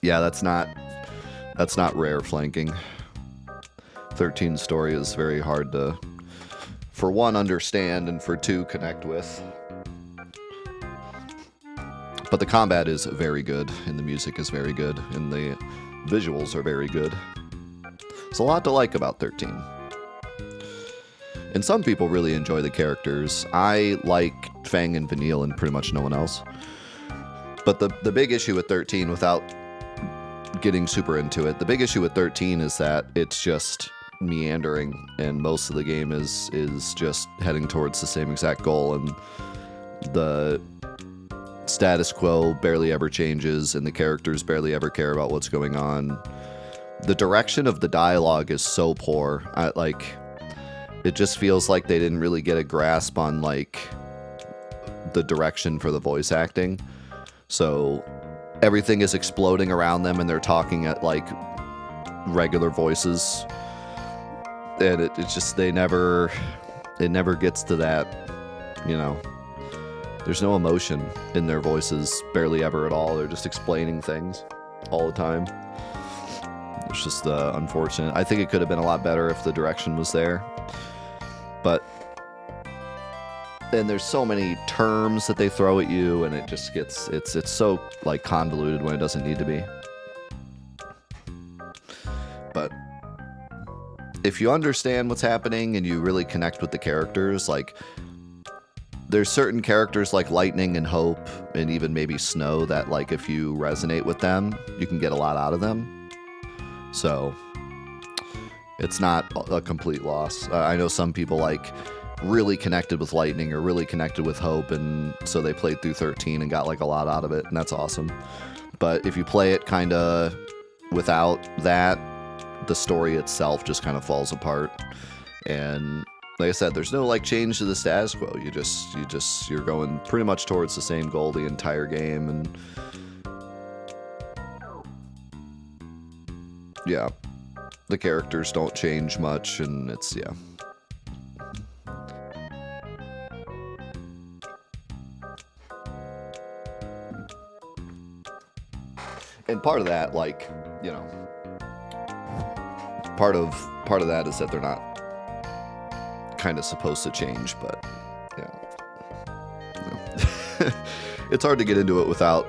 Yeah, that's not rare flanking. 13's story is very hard to, for one, understand, and for two, connect with. But the combat is very good, and the music is very good, and the visuals are very good. There's a lot to like about 13. And some people really enjoy the characters. I like Fang and Vanille and pretty much no one else. But the big issue with 13, without getting super into it, the big issue with 13 is that it's just meandering, and most of the game is just heading towards the same exact goal, and the status quo barely ever changes, and the characters barely ever care about what's going on. The direction of the dialogue is so poor. It just feels like they didn't really get a grasp on like the direction for the voice acting. So everything is exploding around them, and they're talking at like regular voices, and it's just it never gets to that, you know. There's no emotion in their voices, barely ever at all. They're just explaining things all the time. It's just unfortunate. I think it could have been a lot better if the direction was there. But then there's so many terms that they throw at you, and it just gets, it's so like convoluted when it doesn't need to be. But if you understand what's happening and you really connect with the characters, like there's certain characters like Lightning and Hope and even maybe Snow that like if you resonate with them, you can get a lot out of them. So it's not a complete loss. I know some people like really connected with Lightning or really connected with Hope, and so they played through 13 and got like a lot out of it, and that's awesome. But if you play it kind of without that, the story itself just kind of falls apart. And like I said, there's no like change to the status quo. You're going pretty much towards the same goal the entire game, and yeah, the characters don't change much, and it's yeah. And part of that, like, you know, part of that is that they're not kind of supposed to change, but yeah. No. It's hard to get into it without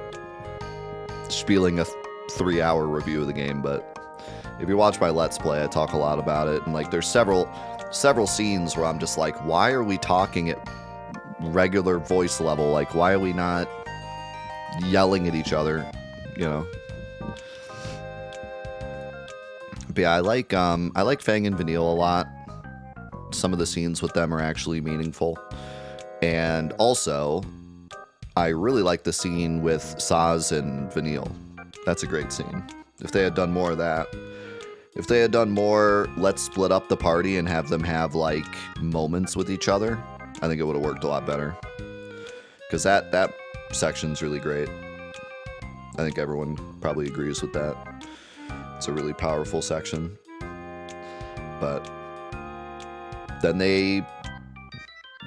spieling a 3-hour review of the game, but if you watch my Let's Play, I talk a lot about it, and like there's several scenes where I'm just like, why are we talking at regular voice level? Like, why are we not yelling at each other, you know? But yeah, I like Fang and Vanille a lot. Some of the scenes with them are actually meaningful. And also, I really like the scene with Saz and Vanille. That's a great scene. If they had done more of that, if they had done more, let's split up the party and have them have like moments with each other, I think it would have worked a lot better. Because that section's really great. I think everyone probably agrees with that. It's a really powerful section. But then they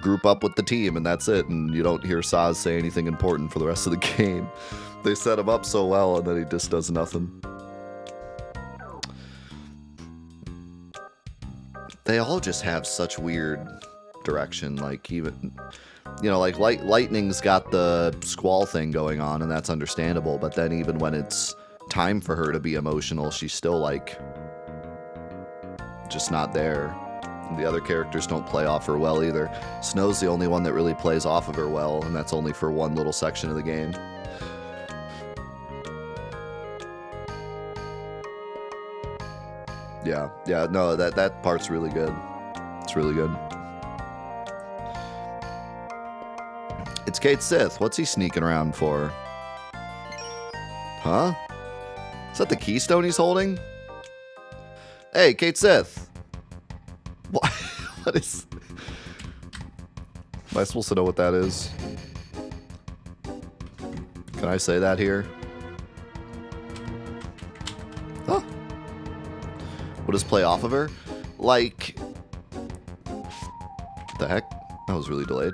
group up with the team, and that's it, and you don't hear Saz say anything important for the rest of the game. They set him up so well, and then he just does nothing. They all just have such weird direction, like even, you know, like Lightning's got the squall thing going on, and that's understandable, but then even when it's time for her to be emotional, she's still like just not there. And the other characters don't play off her well either. Snow's the only one that really plays off of her well, and that's only for one little section of the game. Yeah, no, that part's really good. It's really good. It's Kate Sith. What's he sneaking around for? Huh? Is that the keystone he's holding? Hey, Kate Sith. What is... Am I supposed to know what that is? Can I say that here? Huh. What does play off of her? Like... What the heck? That was really delayed.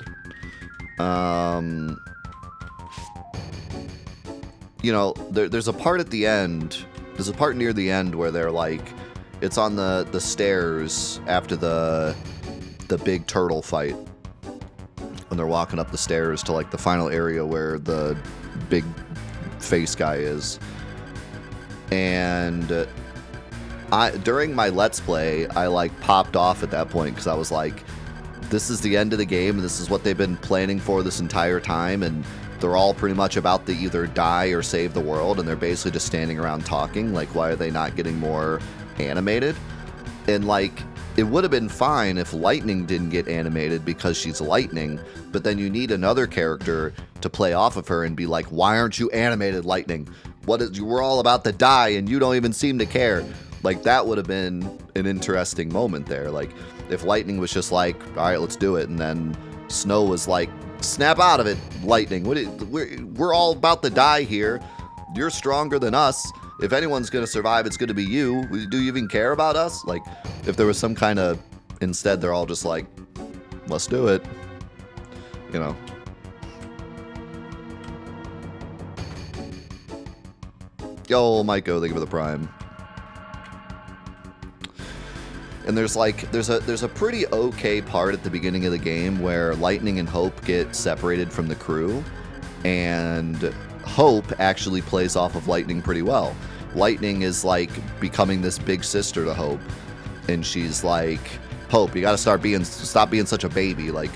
you know, there's a part at the end. There's a part near the end where they're like, it's on the stairs after the big turtle fight. When they're walking up the stairs to like the final area where the big face guy is. And during my Let's Play, I like popped off at that point because I was like, this is the end of the game, and this is what they've been planning for this entire time, and they're all pretty much about to either die or save the world, and they're basically just standing around talking. Like, why are they not getting more animated? And like, it would have been fine if Lightning didn't get animated because she's Lightning, but then you need another character to play off of her and be like, why aren't you animated, Lightning? We're all about to die and you don't even seem to care. Like, that would have been an interesting moment there. Like, if Lightning was just like, all right, let's do it, and then Snow was like, snap out of it, Lightning. We're all about to die here. You're stronger than us. If anyone's going to survive, it's going to be you. Do you even care about us? Like, if there was some kind of... Instead, they're all just like, let's do it. You know. Yo, Maiko, thank you for the Prime. And there's a pretty okay part at the beginning of the game where Lightning and Hope get separated from the crew, and Hope actually plays off of Lightning pretty well. Lightning is like becoming this big sister to Hope, and she's like, Hope, you gotta stop being such a baby. Like,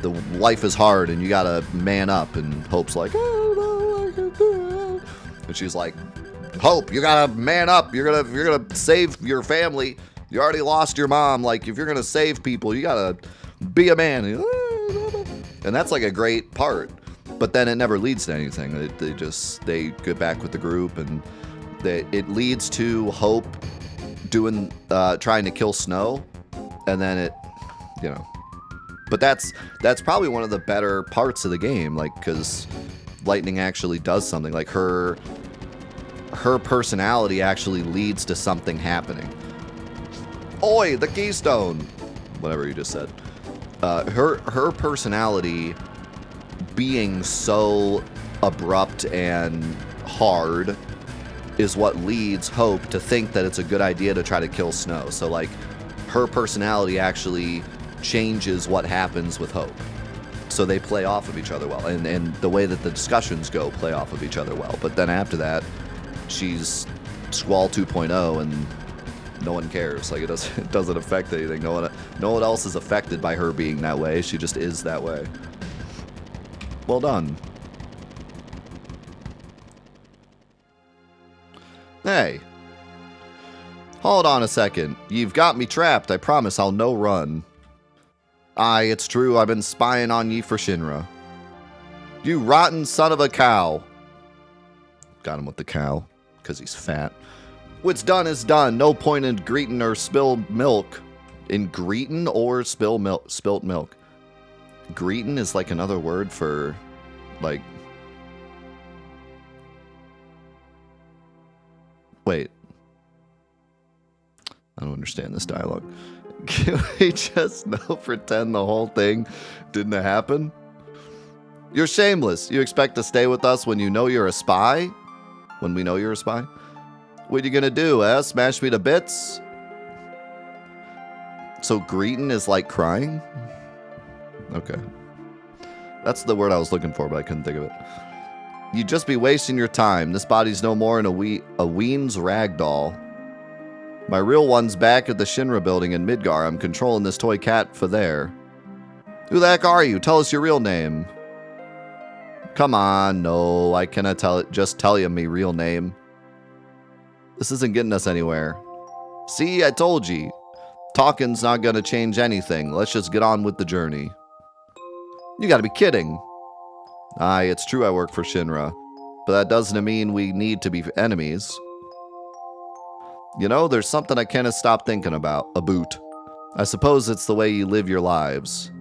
the life is hard and you gotta man up. And Hope's like, I don't know, I can do it. And she's like, Hope, you gotta man up. You're gonna save your family. You already lost your mom. Like, if you're going to save people, you got to be a man. And that's like a great part. But then it never leads to anything. They get back with the group, and it leads to Hope trying to kill Snow. And then it, you know. But that's probably one of the better parts of the game. Like, because Lightning actually does something. Like, her personality actually leads to something happening. Oi, the keystone! Whatever you just said. Her personality being so abrupt and hard is what leads Hope to think that it's a good idea to try to kill Snow. So, like, her personality actually changes what happens with Hope. So they play off of each other well. And the way that the discussions go play off of each other well. But then after that, she's Squall 2.0, and no one cares. Like, it doesn't affect anything. No one else is affected by her being that way. She just is that way. Well done. Hey. Hold on a second. You've got me trapped. I promise I'll no run. Aye, it's true. I've been spying on ye for Shinra. You rotten son of a cow. Got him with the cow, because he's fat. What's done is done. No point in greeting or spilled milk. In greeting or spilt milk. Greeting is like another word for, like... Wait. I don't understand this dialogue. Can we just pretend the whole thing didn't happen? You're shameless. You expect to stay with us when you know you're a spy? When we know you're a spy? What you gonna do, smash me to bits? So greeting is like crying? Okay. That's the word I was looking for, but I couldn't think of it. You'd just be wasting your time. This body's no more than a Ween's ragdoll. My real one's back at the Shinra building in Midgar. I'm controlling this toy cat for there. Who the heck are you? Tell us your real name. Come on, no, I cannot just tell you me real name. This isn't getting us anywhere. See, I told you. Talking's not gonna change anything. Let's just get on with the journey. You gotta be kidding. Aye, it's true I work for Shinra, but that doesn't mean we need to be enemies. You know, there's something I can't stop thinking about. A boot. I suppose it's the way you live your lives.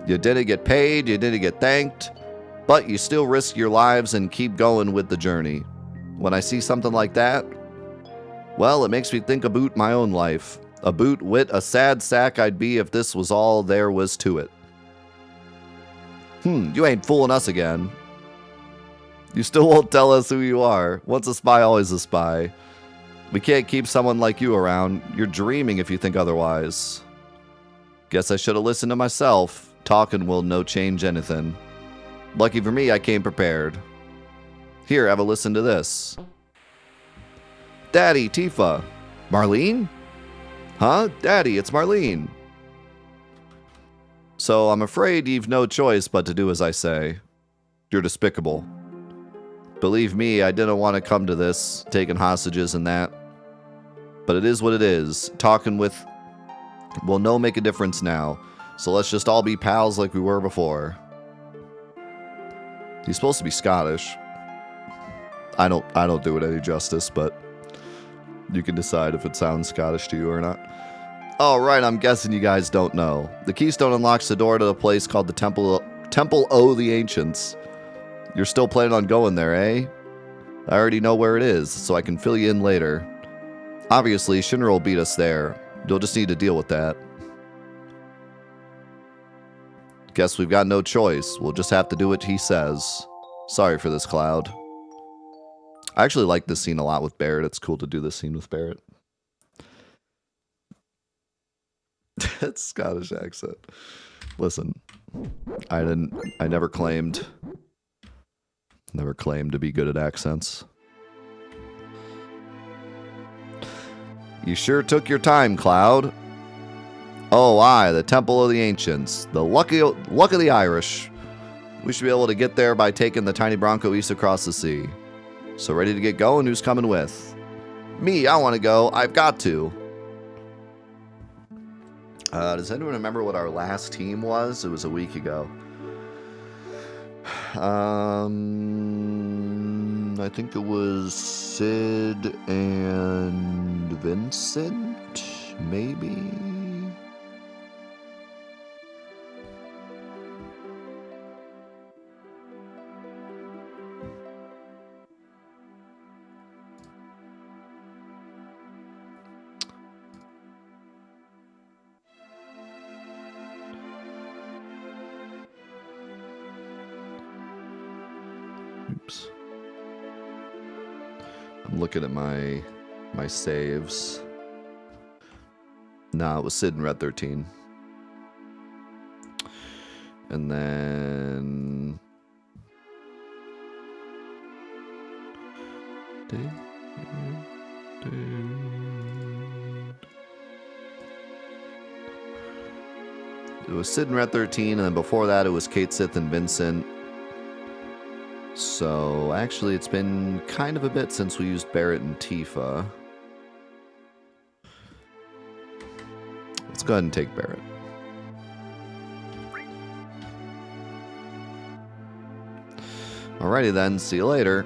You didn't get paid, you didn't get thanked, but you still risk your lives and keep going with the journey. When I see something like that, well, it makes me think about my own life. A boot wit a sad sack I'd be if this was all there was to it. You ain't fooling us again. You still won't tell us who you are. Once a spy, always a spy. We can't keep someone like you around. You're dreaming if you think otherwise. Guess I should have listened to myself. Talking will no change anything. Lucky for me, I came prepared. Here, have a listen to this. Daddy, Tifa. Marlene? Huh? Daddy, it's Marlene. So I'm afraid you've no choice but to do as I say. You're despicable. Believe me, I didn't want to come to this, taking hostages and that. But it is what it is. Talking with will no make a difference now. So let's just all be pals like we were before. He's supposed to be Scottish. I don't do it any justice, but you can decide if it sounds Scottish to you or not. Oh, right, I'm guessing you guys don't know. The keystone unlocks the door to a place called the Temple O' the Ancients. You're still planning on going there, eh? I already know where it is, so I can fill you in later. Obviously, Shinra will beat us there. You'll just need to deal with that. Guess we've got no choice. We'll just have to do what he says. Sorry for this, Cloud. I actually like this scene a lot with Barrett. It's cool to do this scene with Barrett. That's Scottish accent. Listen, I never claimed to be good at accents. You sure took your time, Cloud. Oh, aye, the Temple of the Ancients. The luck of the Irish. We should be able to get there by taking the tiny Bronco east across the sea. So ready to get going? Who's coming with? Me, I want to go. I've got to. Does anyone remember what our last team was? It was a week ago. I think it was Sid and Vincent, maybe? Oops. I'm looking at my saves. Nah, it was Sid and Red 13. And then... It was Sid and Red 13, and then before that it was Kate, Sith, and Vincent. So, actually, it's been kind of a bit since we used Barrett and Tifa. Let's go ahead and take Barrett. Alrighty then, see you later.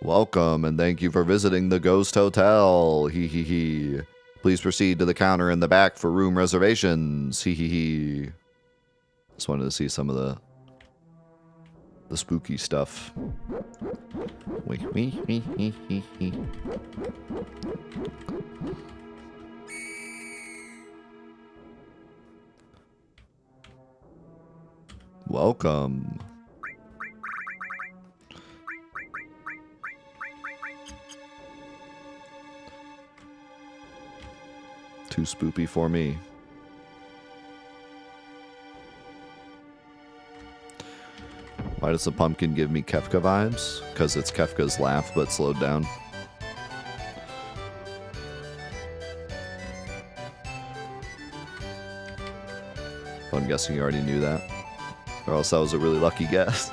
Welcome, and thank you for visiting the Ghost Hotel. Hee hee hee. Please proceed to the counter in the back for room reservations. Hee hee hee. Just wanted to see some of the spooky stuff. Welcome. Too spoopy for me. Why does the pumpkin give me Kefka vibes? Because it's Kefka's laugh, but slowed down. I'm guessing you already knew that. Or else that was a really lucky guess.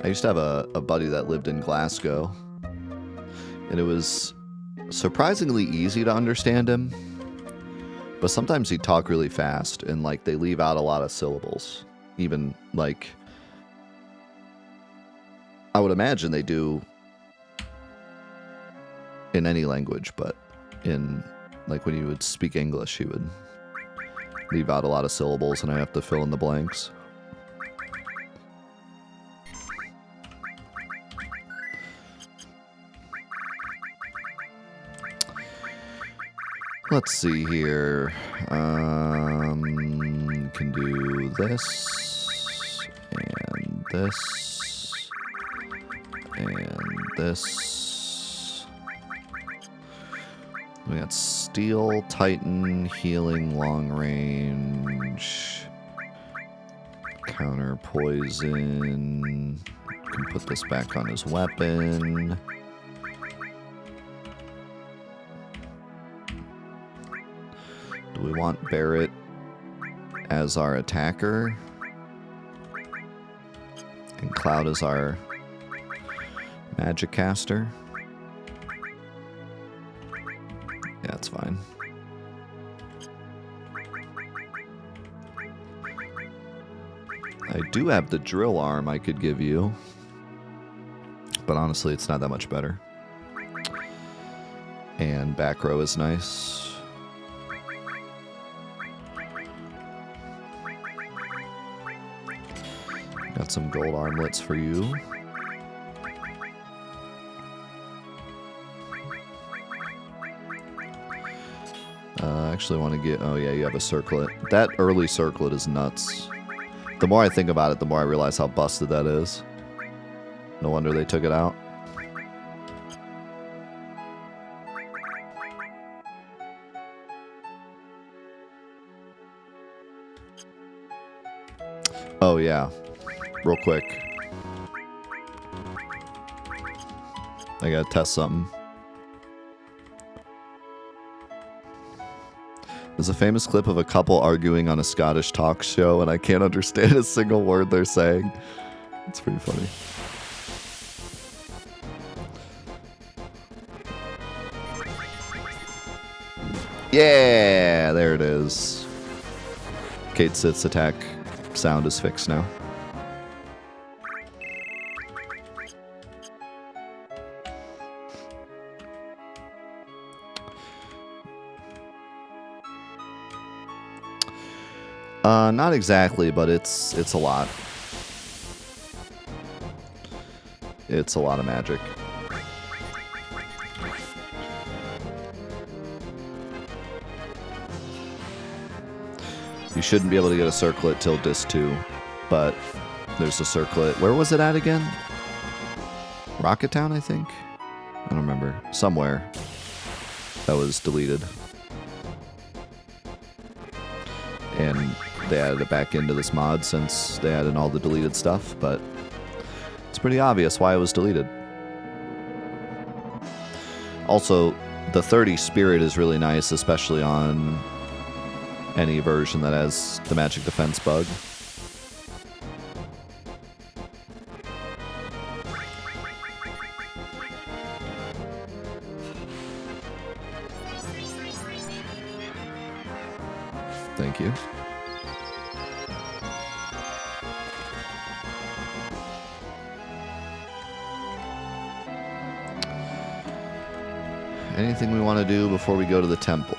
I used to have a buddy that lived in Glasgow, and it was surprisingly easy to understand him, but sometimes he'd talk really fast, and like they leave out a lot of syllables. Even like, I would imagine they do in any language, but in, like, when you would speak English, you would leave out a lot of syllables, and I have to fill in the blanks. Let's see here. Can do this, and this, and this. We got Steel, Titan, Healing, Long Range, Counter Poison. Can put this back on his weapon. Do we want Barrett as our attacker? And Cloud as our magic caster? Yeah, that's fine. I do have the drill arm I could give you, but honestly, it's not that much better. And back row is nice. Got some gold armlets for you. I actually want to get... Oh, yeah, you have a circlet. That early circlet is nuts. The more I think about it, the more I realize how busted that is. No wonder they took it out. Oh, yeah. Real quick. I gotta test something. There's a famous clip of a couple arguing on a Scottish talk show, and I can't understand a single word they're saying. It's pretty funny. Yeah, there it is. Kate Sith's attack sound is fixed now. Not exactly, but it's a lot. It's a lot of magic. You shouldn't be able to get a circlet till Disc 2, but there's a circlet. Where was it at again? Rocket Town, I think? I don't remember. Somewhere that was deleted. And they added it back into this mod since they added all the deleted stuff, but it's pretty obvious why it was deleted. Also, the 30 Spirit is really nice, especially on any version that has the magic defense bug. Thank you. Anything we want to do before we go to the temple?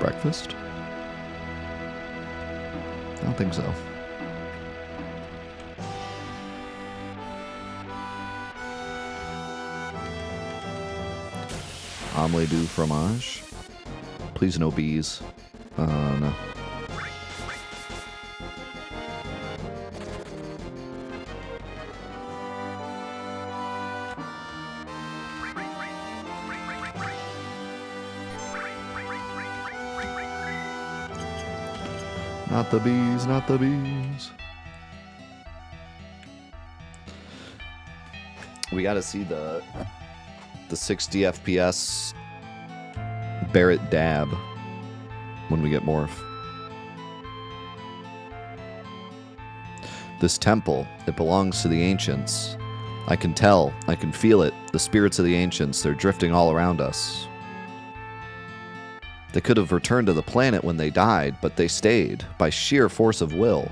Breakfast? I don't think so. Omelette du fromage. Please no bees. No. Not the bees, not the bees. We gotta see the 60 FPS Barrett dab when we get Morph. This temple, it belongs to the ancients. I can tell, I can feel it. The spirits of the ancients, they're drifting all around us. They could have returned to the planet when they died, but they stayed by sheer force of will.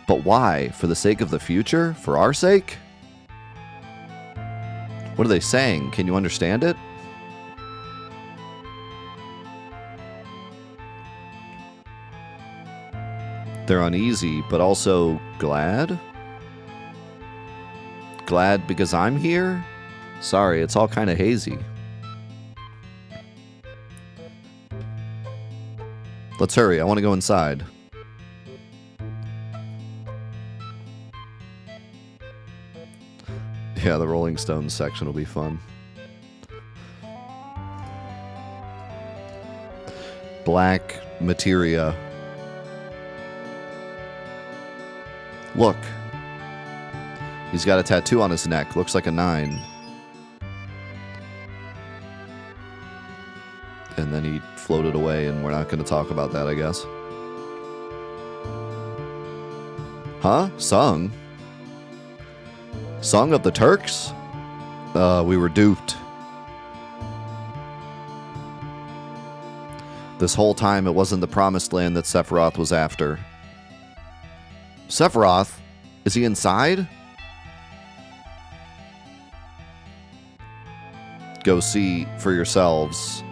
But why? For the sake of the future? For our sake? What are they saying? Can you understand it? They're uneasy, but also glad? Glad because I'm here? Sorry, it's all kind of hazy. Let's hurry, I want to go inside. Yeah, the Rolling Stones section will be fun. Black materia. Look. He's got a tattoo on his neck. Looks like a 9. And then he floated away, and we're not going to talk about that, I guess. Huh? Sung? Song of the Turks? We were duped. This whole time, it wasn't the promised land that Sephiroth was after. Sephiroth? Is he inside? Go see for yourselves.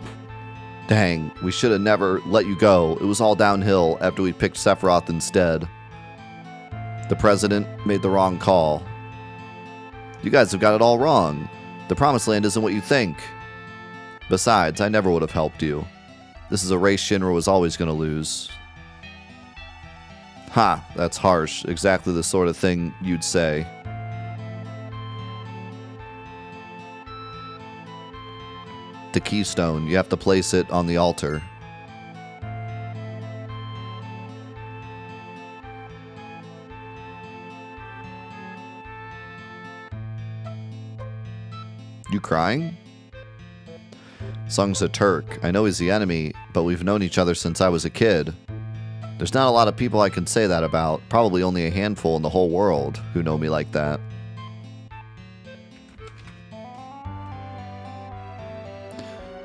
Dang, we should have never let you go. It was all downhill after we picked Sephiroth instead. The president made the wrong call. You guys have got it all wrong. The promised land isn't what you think. Besides, I never would have helped you. This is a race Shinra was always going to lose. Ha, that's harsh. Exactly the sort of thing you'd say. The keystone, you have to place it on the altar. You crying? Sung's a Turk. I know he's the enemy, but we've known each other since I was a kid. There's not a lot of people I can say that about. Probably only a handful in the whole world who know me like that.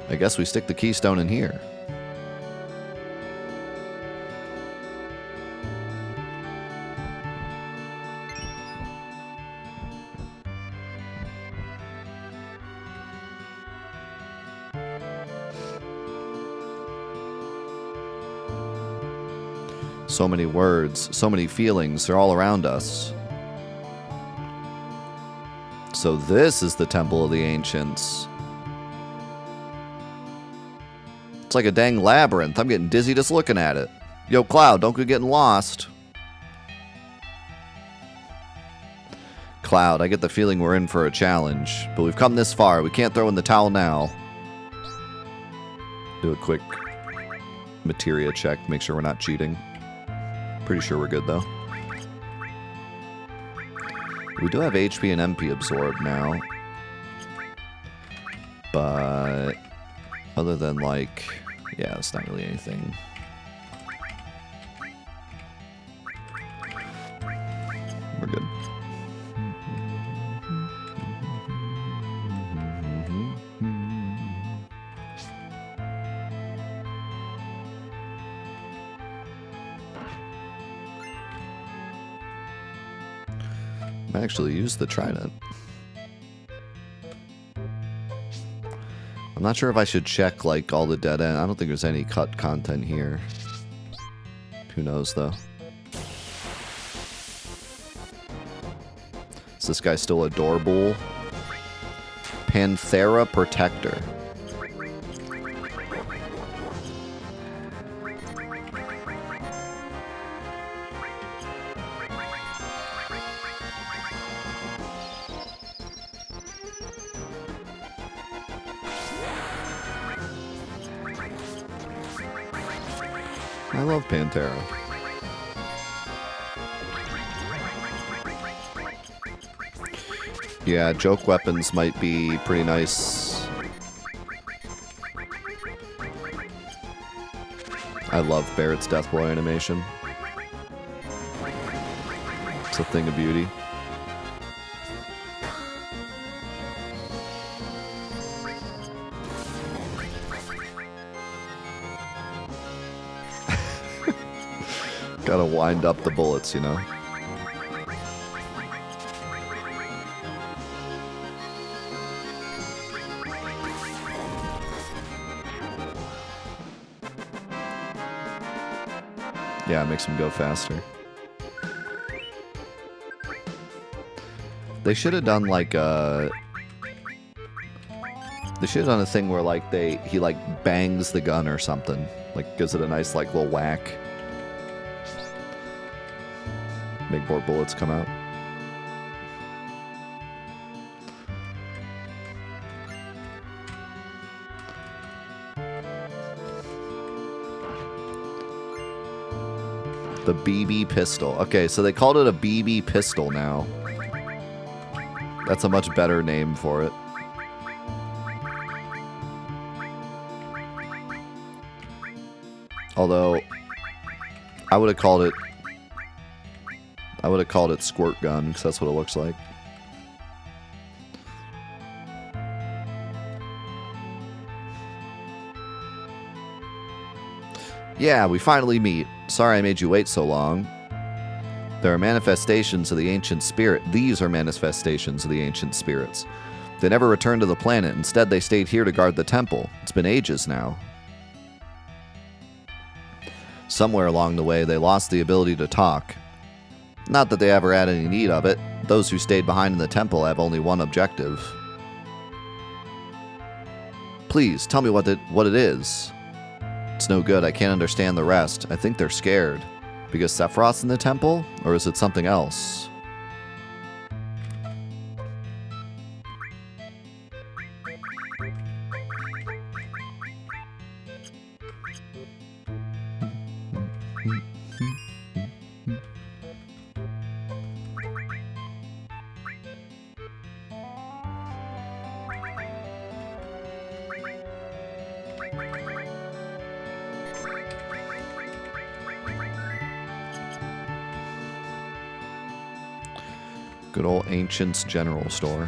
I guess we stick the keystone in here. So many words, so many feelings, they're all around us. So this is the Temple of the Ancients. It's like a dang labyrinth. I'm getting dizzy just looking at it. Yo, Cloud, don't go getting lost. Cloud, I get the feeling we're in for a challenge. But we've come this far. We can't throw in the towel now. Do a quick materia check. Make sure we're not cheating. Pretty sure we're good, though. We do have HP and MP absorbed now. But other than, like, yeah, it's not really anything. We're good. I actually use the trident. I'm not sure if I should check, like, all the dead end. I don't think there's any cut content here. Who knows, though? Is this guy still a door bull? Panthera Protector. I love Pantera. Yeah, joke weapons might be pretty nice. I love Barrett's Deathblow animation. It's a thing of beauty. Gotta wind up the bullets, you know? Yeah, it makes them go faster. They should have done like a... They should have done a thing where like he like bangs the gun or something. Like gives it a nice like little whack. Make more bullets come out. The BB pistol. Okay, so they called it a BB pistol now. That's a much better name for it. Although, I would have called it squirt gun, because that's what it looks like. Yeah, we finally meet. Sorry I made you wait so long. There are manifestations of the ancient spirit. These are manifestations of the ancient spirits. They never returned to the planet. Instead, they stayed here to guard the temple. It's been ages now. Somewhere along the way, they lost the ability to talk. Not that they ever had any need of it. Those who stayed behind in the temple have only one objective. Please, tell me what it is. It's no good. I can't understand the rest. I think they're scared. Because Sephiroth's in the temple? Or is it something else? Good old Ancients General Store.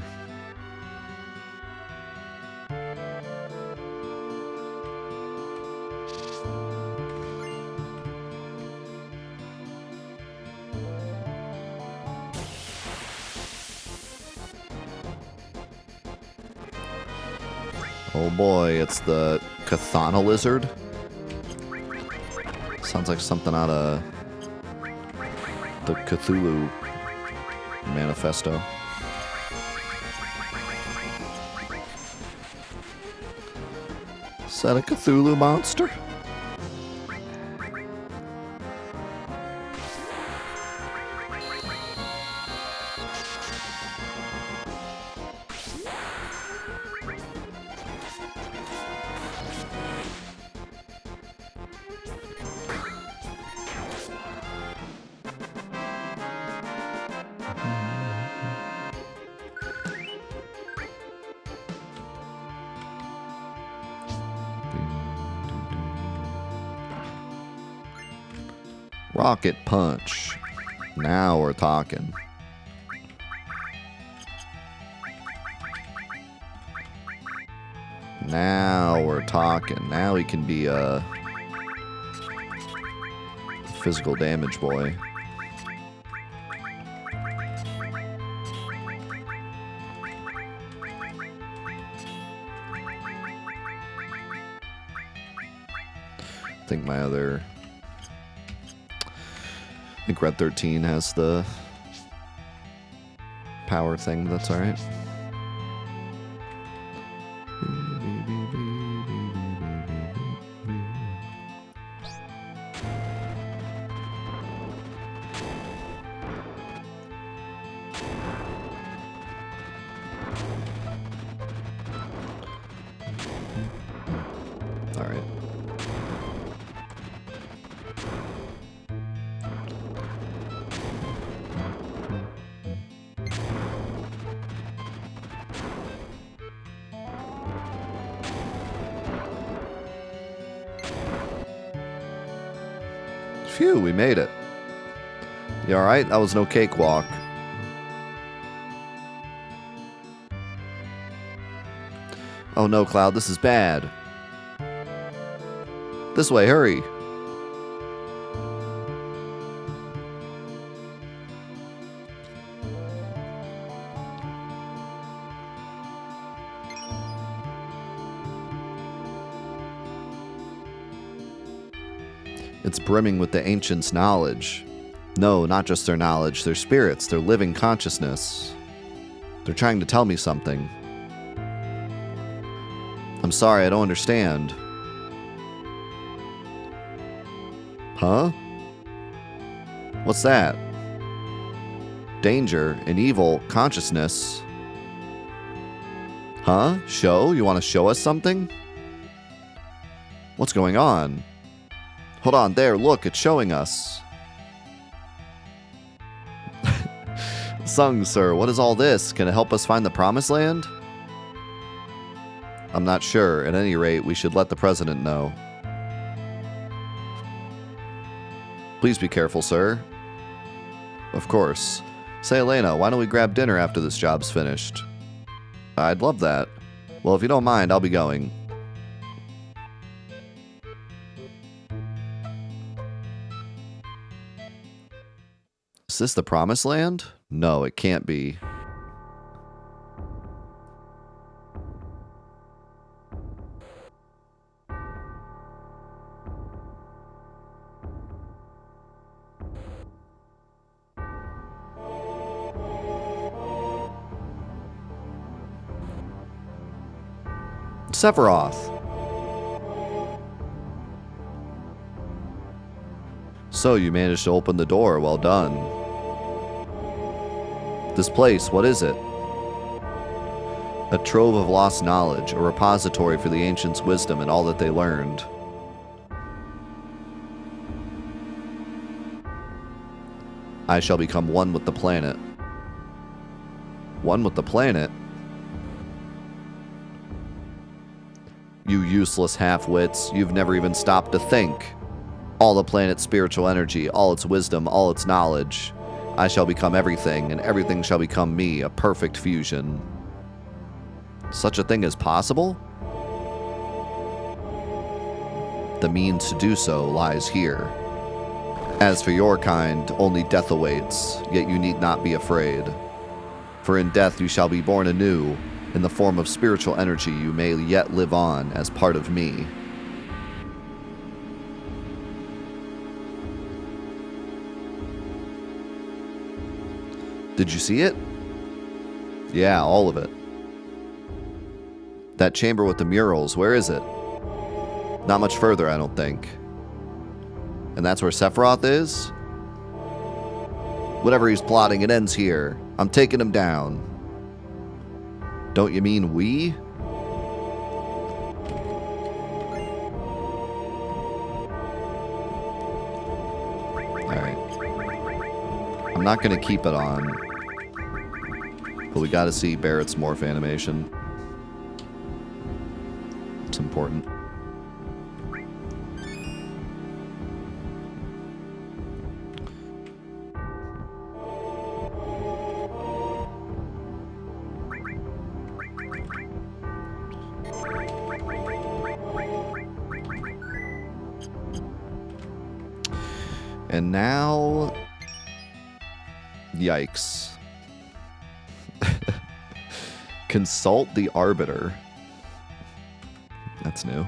Oh boy, it's the Cathana Lizard. Sounds like something out of the Cthulhu Manifesto. Is that a Cthulhu monster? Rocket Punch. Now we're talking. Now we're talking. Now he can be a physical damage boy. I think my other... I think Red 13 has the power thing, but that's alright. Alright. Phew, we made it. You alright? That was no cakewalk. Oh no, Cloud, this is bad. This way, hurry. It's brimming with the ancients' knowledge. No, not just their knowledge, their spirits, their living consciousness. They're trying to tell me something. I'm sorry, I don't understand. Huh? What's that? Danger, an evil, consciousness. Huh? Show? You want to show us something? What's going on? Hold on, there, look, it's showing us. Sung, sir, what is all this? Can it help us find the promised land? I'm not sure. At any rate, we should let the president know. Please be careful, sir. Of course. Say, Elena, why don't we grab dinner after this job's finished? I'd love that. Well, if you don't mind, I'll be going. Is this the promised land? No, it can't be. Sephiroth. So you managed to open the door. Well done. This place, what is it? A trove of lost knowledge, a repository for the ancients' wisdom and all that they learned. I shall become one with the planet. One with the planet? You useless half-wits, you've never even stopped to think. All the planet's spiritual energy, all its wisdom, all its knowledge. I shall become everything, and everything shall become me, a perfect fusion. Such a thing is possible? The means to do so lies here. As for your kind, only death awaits, yet you need not be afraid. For in death you shall be born anew, in the form of spiritual energy you may yet live on as part of me. Did you see it? Yeah, all of it. That chamber with the murals, where is it? Not much further, I don't think. And that's where Sephiroth is? Whatever he's plotting, it ends here. I'm taking him down. Don't you mean we? Alright. I'm not going to keep it on. But we got to see Barrett's morph animation. It's important. And now... Yikes. Consult the Arbiter. That's new.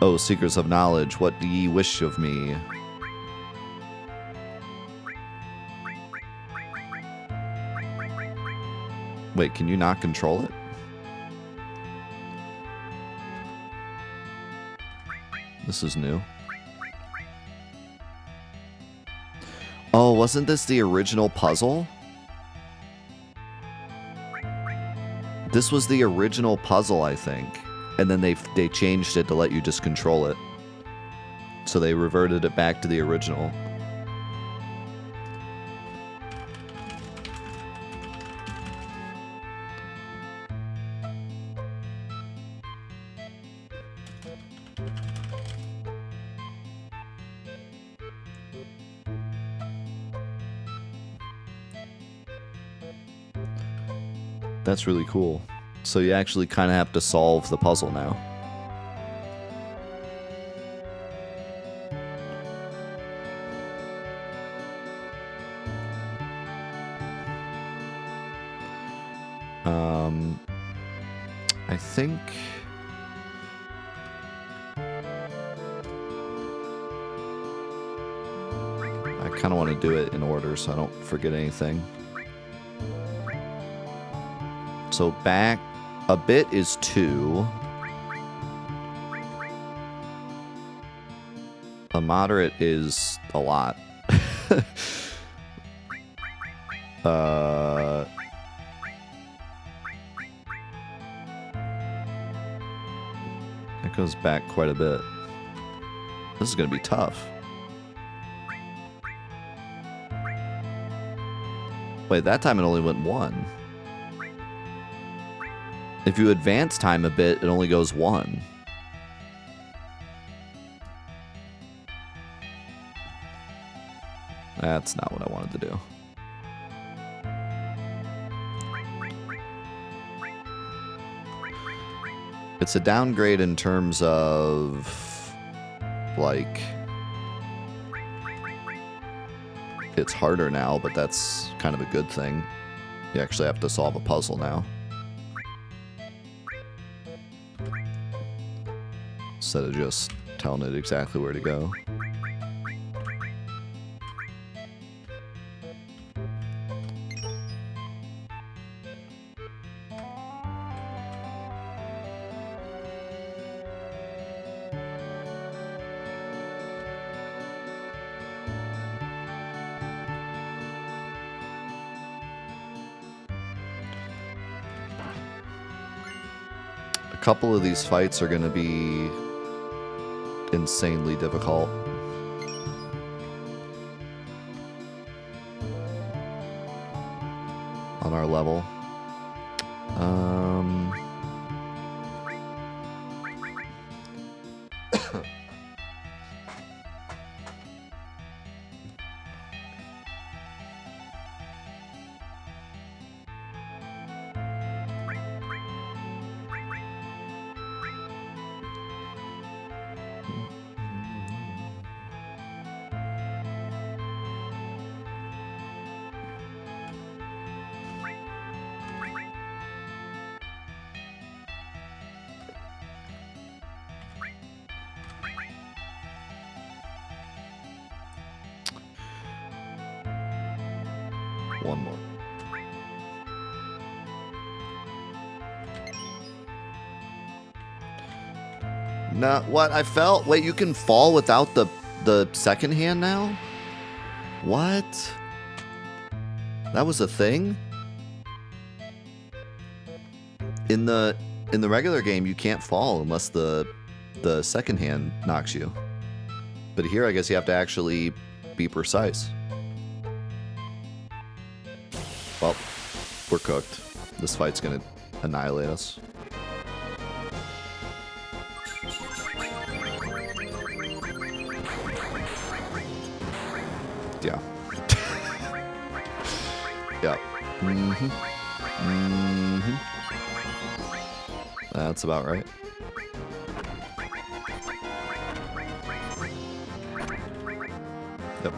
Oh, seekers of knowledge, what do ye wish of me? Wait, can you not control it? This is new. Oh, wasn't this the original puzzle? This was the original puzzle, I think. And then they changed it to let you just control it. So they reverted it back to the original. That's really cool. So you actually kind of have to solve the puzzle now. I think... kind of want to do it in order so I don't forget anything. So back a bit is 2. A moderate is a lot. It goes back quite a bit. This is going to be tough. Wait, that time it only went 1. If you advance time a bit, it only goes 1. That's not what I wanted to do. It's a downgrade in terms of, like, it's harder now, but that's kind of a good thing. You actually have to solve a puzzle now. Instead of just telling it exactly where to go. A couple of these fights are going to be insanely difficult. On our level. One more. No, what? I fell? Wait, you can fall without the second hand now? What? That was a thing? In the regular game, you can't fall unless the second hand knocks you. But here, I guess you have to actually be precise. Well, we're cooked. This fight's gonna annihilate us. Yeah. Yeah. Mm-hmm. Mm-hmm. That's about right. Yep.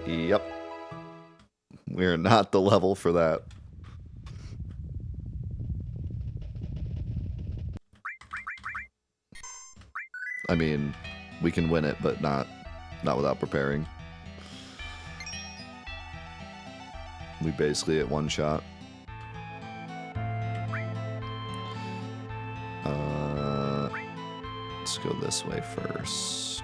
Yep. We're not the level for that. I mean, we can win it, but not without preparing. We basically hit one shot. Let's go this way first.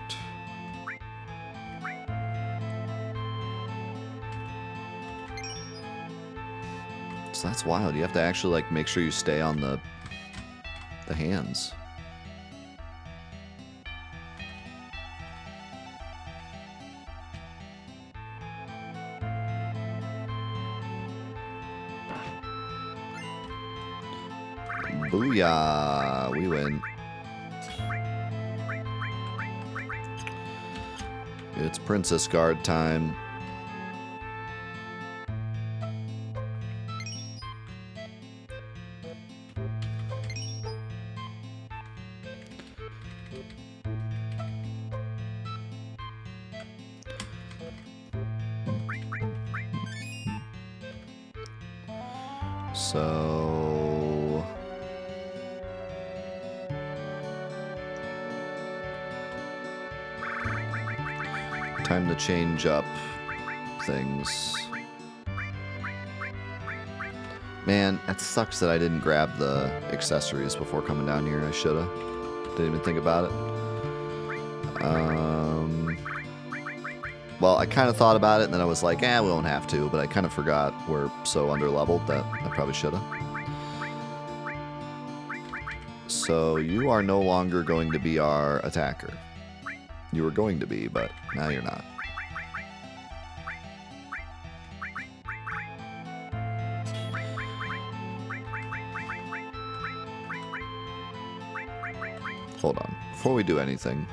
So that's wild. You have to actually like make sure you stay on the hands. Booyah! We win. It's Princess Guard time. So... Time to change up things. Man, that sucks that I didn't grab the accessories before coming down here. I shoulda. Didn't even think about it. Well, I kind of thought about it, and then I was like, we won't have to, but I kind of forgot we're so underleveled that I probably shoulda. So you are no longer going to be our attacker. You were going to be, but now you're not. Hold on. Before we do anything,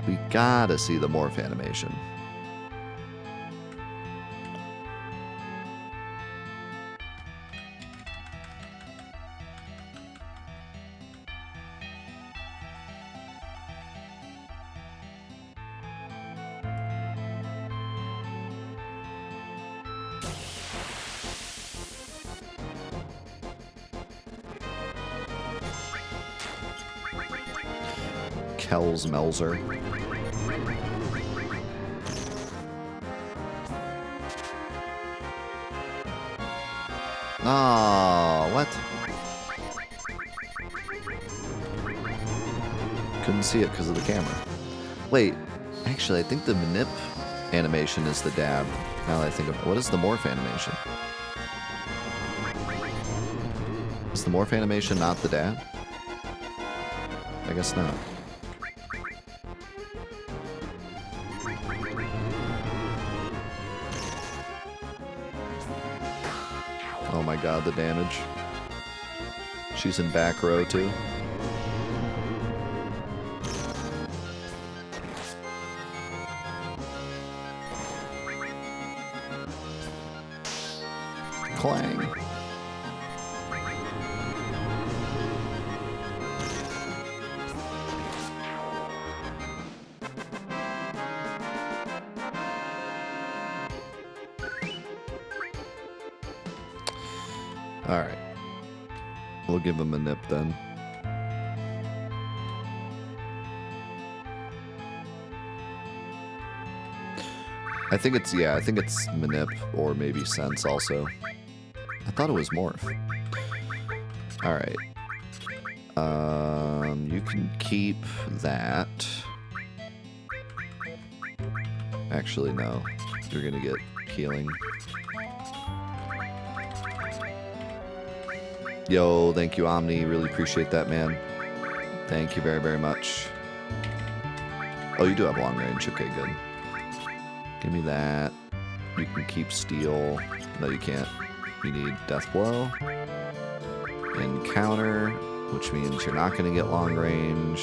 we gotta see the morph animation. Kells Melzer. Oh, what? Couldn't see it because of the camera. Wait, actually, I think the manip animation is the dab. Now that I think of it. What is the morph animation? Is the morph animation not the dab? I guess not. Oh my god, the damage. She's in back row too. Clang. Alright. We'll give him a nip then. I think it's Manip or maybe Sense also. I thought it was Morph. Alright. You can keep that. Actually, no. You're gonna get healing. Yo, thank you, Omni. Really appreciate that, man. Thank you very, very much. Oh, you do have long range. Okay, good. Give me that. You can keep Steel. No, you can't. You need Death Blow. Encounter, which means you're not going to get long range.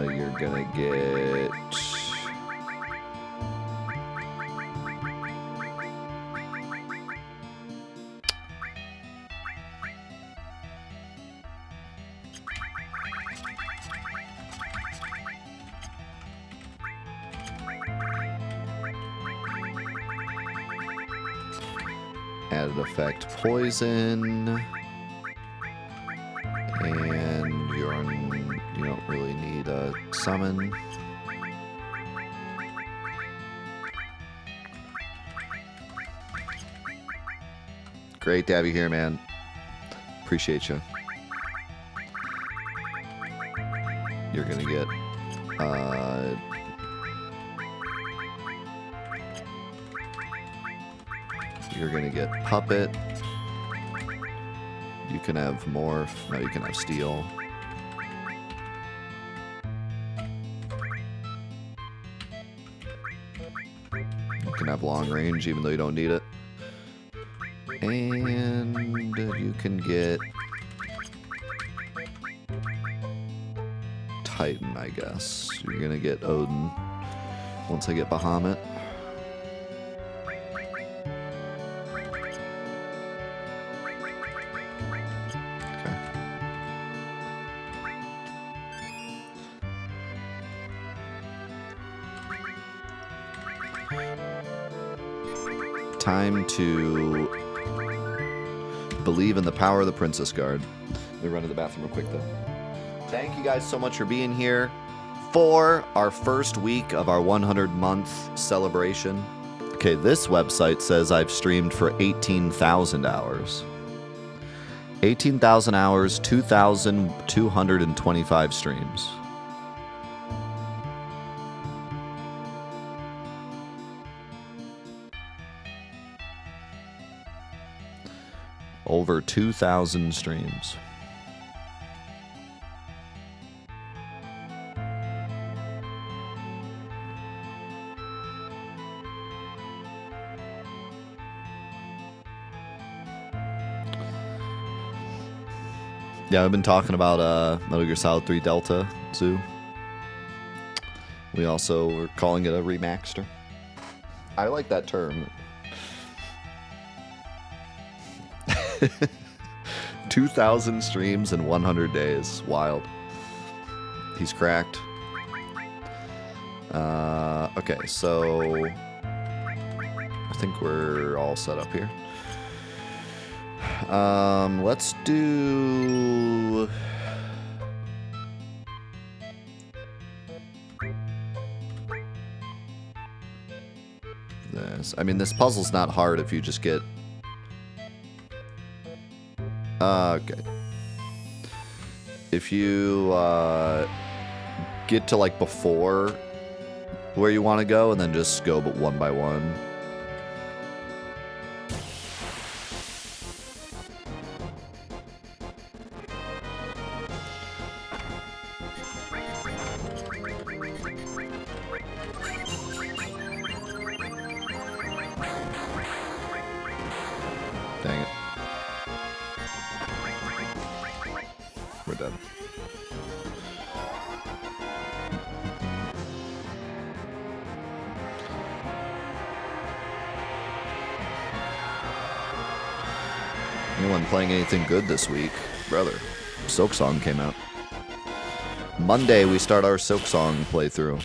You're going to get... Added effect Poison, and you don't really need a summon. Great to have you here, man. Appreciate you. You're gonna get you're gonna get Puppet. You can have Morph. No, you can have Steel. You can have long range even though you don't need it. And you can get Titan, I guess. You're gonna get Odin once I get Bahamut. Time to believe in the power of the Princess Guard. Let me run to the bathroom real quick, though. thank you guys so much for being here for our first week of our 100-month celebration. Okay, this website says I've streamed for 18,000 hours. 18,000 hours, 2,225 streams. Over 2,000 streams. Yeah, I've been talking about Metal Gear Solid 3 Delta Zoo. We also were calling it a remaster. I like that term. 2,000 streams in 100 days. Wild. He's cracked. Okay, so I think we're all set up here. Let's do this. I mean, this puzzle's not hard if you just get okay. If you get to like before where you want to go and then just go but one by one. Dang it. We're done. Anyone playing anything good this week? Brother, Silksong came out. Monday we start our Silksong playthrough.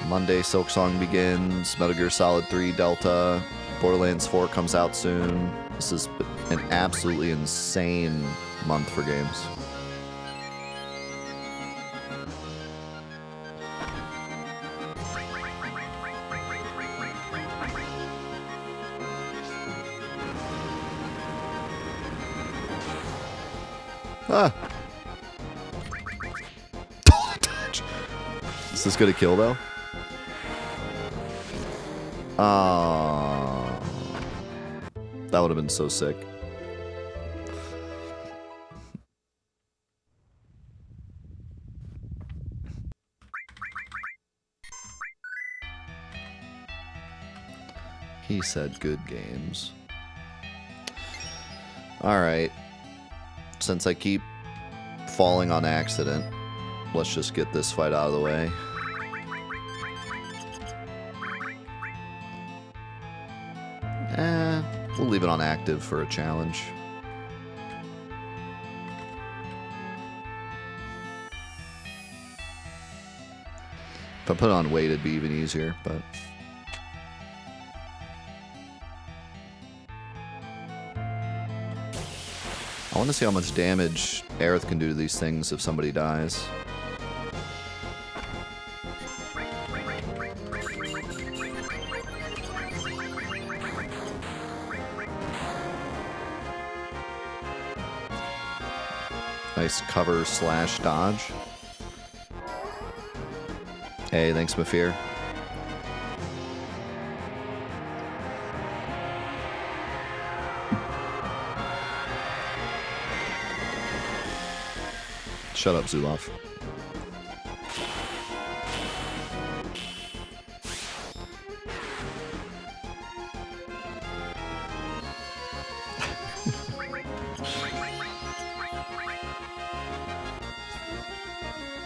Monday, Silksong begins. Metal Gear Solid 3 Delta. Borderlands 4 comes out soon. This is an absolutely insane month for games. Ah! Is this gonna kill though? That would have been so sick. He said good games. Alright. Since I keep falling on accident, let's just get this fight out of the way. We'll leave it on active for a challenge. If I put it on weight, it'd be even easier, but... I want to see how much damage Aerith can do to these things if somebody dies. Nice cover slash dodge. Hey, thanks, Mafir. Shut up, Zulov.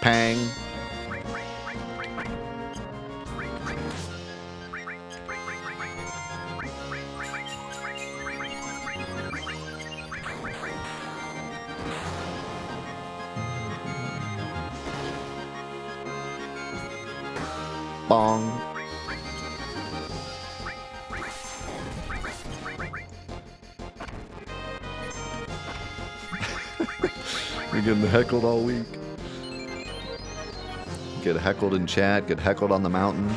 Pang. Bong. We're getting heckled all week. Get heckled in chat, get heckled on the mountain,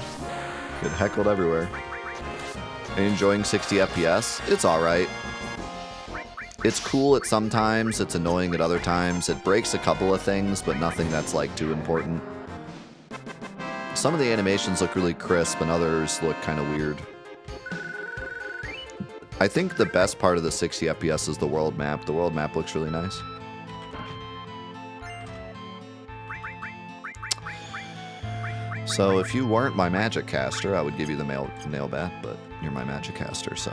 get heckled everywhere. Are you enjoying 60 FPS? It's alright. It's cool at some times, it's annoying at other times. It breaks a couple of things, but nothing that's like too important. Some of the animations look really crisp and others look kind of weird. I think the best part of the 60 FPS is the world map. The world map looks really nice. So if you weren't my magic caster, I would give you the nail bat, but you're my magic caster, so